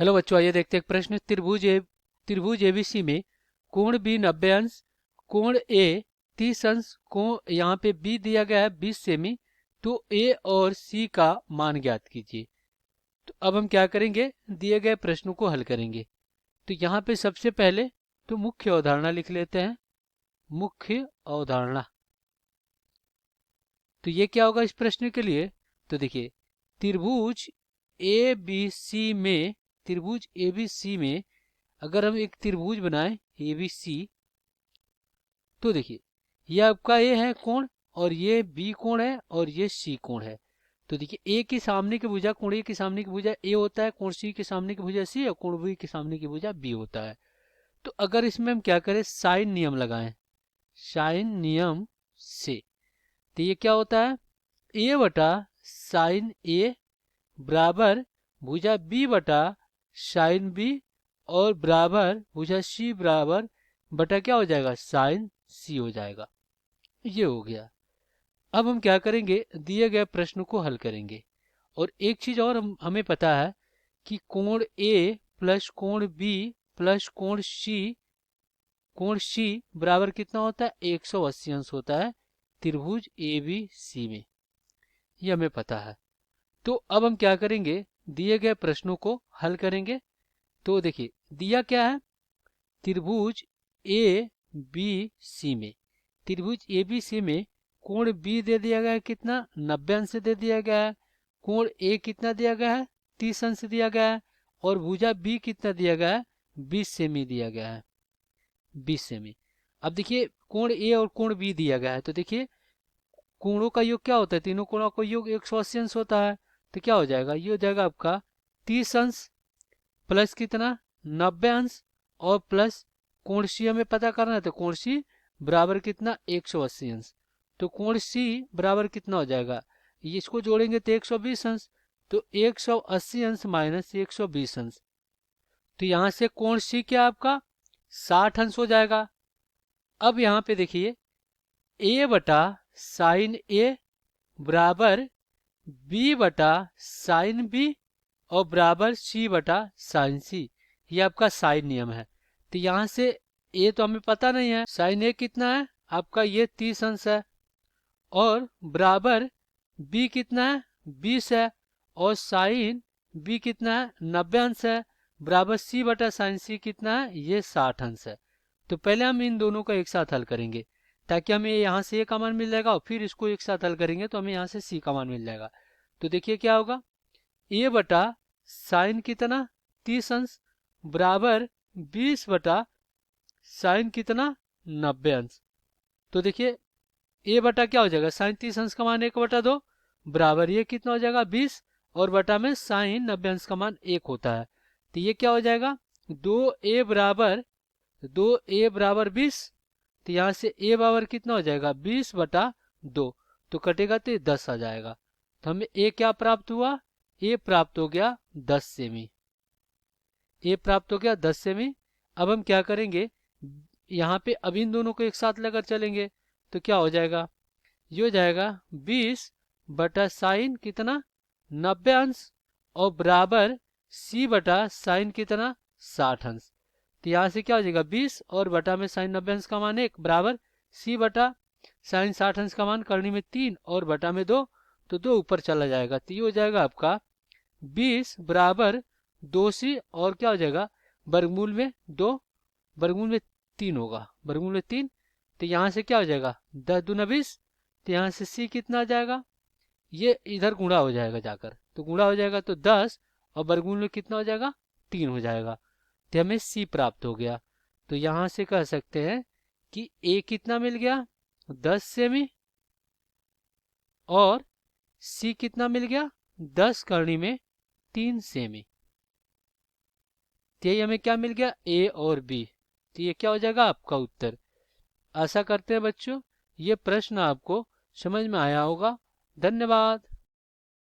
Hello बच्चों, आइए देखते हैं एक प्रश्न। त्रिभुज एबीसी में कोण बी 90 अंश, कोण ए 30 अंश, कोण यहाँ पे बी दिया गया है 20 सेमी। तो ए और सी का मान ज्ञात कीजिए। तो अब हम क्या करेंगे, दिए गए प्रश्नों को हल करेंगे। तो यहाँ पे सबसे पहले तो मुख्य अवधारणा लिख लेते हैं। मुख्य अवधारणा, तो ये क्या होगा इस प्रश्न के लिए। तो देखिए, त्रिभुज ए बी सी में त्रिभुज ए बी सी में अगर हम एक त्रिभुज बनाएं ए बी सी, तो देखिए ये आपका ए है कोण, और ये बी कोण है, और ये सी कोण है। तो देखिए ए के सामने की भुजा कोण ए के सामने की भुजा ए होता है, कोण सी के सामने की भुजा सी, और कोण बी के सामने की भुजा बी होता है। तो अगर इसमें हम क्या करें, साइन नियम लगाएं, साइन नियम से, तो ये क्या होता है, ए बटा साइन ए बराबर भुजा बी बटा साइन बी, और बराबर भुजा सी बराबर बटा क्या हो जाएगा, साइन सी हो जाएगा। ये हो गया। अब हम क्या करेंगे, दिए गए प्रश्न को हल करेंगे। और एक चीज और हमें पता है कि कोण ए प्लस कोण बी प्लस कोण सी बराबर कितना होता है, 180 अंश होता है त्रिभुज ए बी सी में। ये हमें पता है। तो अब हम क्या करेंगे, दिए गए प्रश्नों को हल करेंगे। तो देखिए दिया क्या है, त्रिभुज ए बी सी में त्रिभुज ए बी सी में कोण बी दे दिया गया है कितना, 90 अंश दे दिया गया है। कोण ए कितना दिया गया है, 30 अंश दिया गया है। और भुजा बी कितना दिया गया है, 20 सेमी दिया गया है, 20 सेमी। अब देखिए कोण ए और कोण बी दिया गया है, तो देखिए कोणों का योग क्या होता है, तीनों कोणों का योग 180 अंश होता है। तो क्या हो जाएगा, ये हो जाएगा आपका 30 अंश प्लस कितना, 90 अंश, और प्लस कोण सी हमें पता करना है, तो कोण सी बराबर कितना, 180 अंश। तो कोण सी बराबर कितना हो जाएगा, ये इसको जोड़ेंगे तो 120 अंश। तो 180 अंश माइनस 120 अंश, तो यहाँ से कोण सी क्या आपका 60 अंश हो जाएगा। अब यहाँ पे देखिए ए बटा साइन ए बराबर बी बटा साइन बी, और बराबर सी बटा साइन सी। ये आपका साइन नियम है। तो यहाँ से ए तो हमें पता नहीं है, साइन ए कितना है आपका, ये 30 अंश है, और बराबर बी कितना है, 20 है, और साइन बी कितना है, 90 अंश है, बराबर सी बटा साइन सी कितना है, ये 60 अंश है। तो पहले हम इन दोनों को एक साथ हल करेंगे, ताकि हमें यहाँ से ए का मान मिल जाएगा, और फिर इसको एक साथ हल करेंगे तो हमें यहाँ से सी का मान मिल जाएगा। तो देखिए क्या होगा, ए बटा साइन कितना 30 अंश बराबर 20 बटा साइन कितना 90 अंश। तो देखिए ए बटा क्या हो जाएगा, साइन 30 अंश का मान 1/2 बराबर ये कितना हो जाएगा 20, और बटा में साइन 90 अंश का मान 1 होता है। तो ये क्या हो जाएगा, 2a बराबर 20। तो यहाँ से a बराबर कितना हो जाएगा, 20/2, तो कटेगा तो 10 आ जाएगा। तो हमें a क्या प्राप्त हुआ, a प्राप्त हो गया 10 सेमी। a प्राप्त हो गया 10 सेमी। अब हम क्या करेंगे, यहाँ पे अब इन दोनों को एक साथ लेकर चलेंगे, तो क्या हो जाएगा, ये हो जाएगा 20 बटा साइन कितना 90 अंश, और बराबर c बटा साइन कितना 60 अंश। तो यहाँ से क्या हो जाएगा 20, और बटा में साइन 90 अंश का मान 1 बराबर c बटा साइन 60 अंश का मान करने में 3, और बटा में 2, तो 2 ऊपर चला जाएगा। तो ये हो जाएगा आपका 20 बराबर 2c, और क्या हो जाएगा वर्गमूल में 2, वर्गमूल में 3 होगा, वर्गमूल में 3। तो यहाँ से क्या हो जाएगा 10 दूना 20। तो यहाँ से c कितना आ जाएगा, ये इधर गुणा हो जाएगा जाकर, तो गुणा हो जाएगा तो 10, और वर्गमूल में कितना हो जाएगा 3 हो जाएगा। तो हमें c प्राप्त हो गया। तो यहाँ से कह सकते हैं कि a कितना मिल गया 10 सेमी, और c कितना मिल गया 10 करनी में 3 सेमी। तो ये हमें क्या मिल गया, a और b। तो ये क्या हो जाएगा आपका उत्तर। आशा करते हैं बच्चों ये प्रश्न आपको समझ में आया होगा। धन्यवाद।